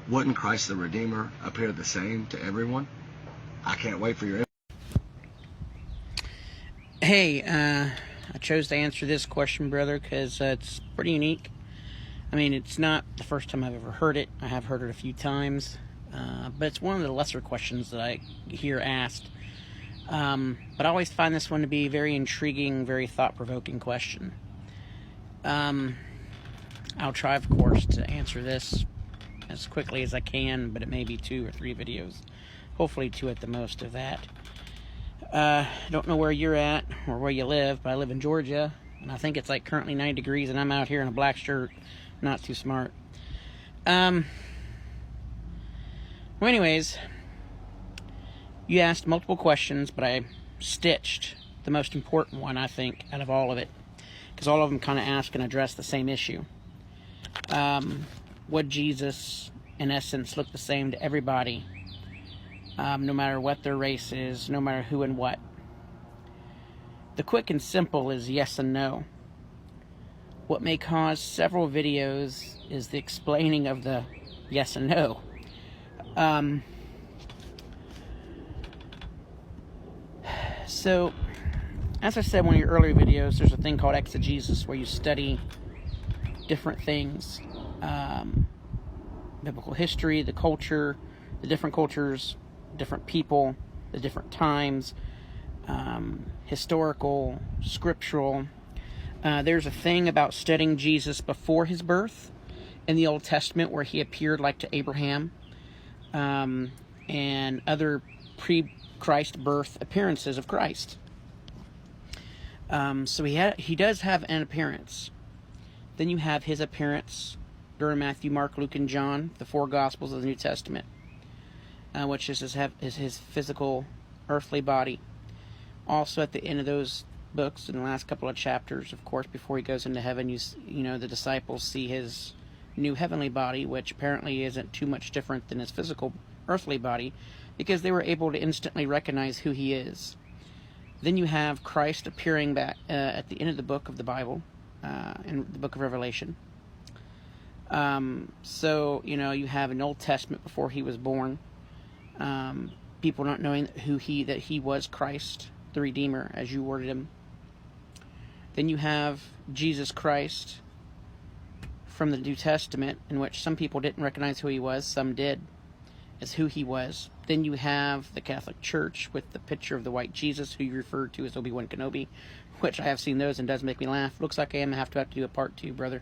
Wouldn't Christ the Redeemer appear the same to everyone? I can't wait for your... Hey, I chose to answer this question, brother, because it's pretty unique. I mean, it's not the first time I've ever heard it. I have heard it a few times, but it's one of the lesser questions that I hear asked. But I always find this one to be a very intriguing, very thought-provoking question. I'll try, of course, to answer this as quickly as I can, but it may be 2 or 3 videos. Hopefully 2 at the most of that. I don't know where you're at or where you live, but I live in Georgia, and I think it's like currently 90 degrees, and I'm out here in a black shirt. Not too smart. Well, anyways, you asked multiple questions, but I stitched the most important one, I think, out of all of it, because all of them kind of ask and address the same issue. Would Jesus, in essence, look the same to everybody, no matter what their race is, no matter who and what? The quick and simple is yes and no. What may cause several videos is the explaining of the yes and no. So, as I said in one of your earlier videos, there's a thing called exegesis where you study different things. Biblical history, the culture, the different cultures, different people, the different times, historical, scriptural. There's a thing about studying Jesus before his birth in the Old Testament where he appeared like to Abraham, and other pre-Christ birth appearances of Christ. So he does have an appearance. Then you have his appearance during Matthew, Mark, Luke, and John, the 4 Gospels of the New Testament, which is his physical, earthly body. Also, at the end of those books, in the last couple of chapters, of course, before he goes into heaven, you know, the disciples see his new heavenly body, which apparently isn't too much different than his physical, earthly body, because they were able to instantly recognize who he is. Then you have Christ appearing back at the end of the book of the Bible, in the book of Revelation. So, you know, you have an Old Testament before he was born. People not knowing that he was Christ, the Redeemer, as you worded him. Then you have Jesus Christ from the New Testament, in which some people didn't recognize who he was, some did, as who he was. Then you have the Catholic Church with the picture of the white Jesus, who you referred to as Obi-Wan Kenobi, which I have seen those and does make me laugh. Looks like I am have to do a part 2, brother.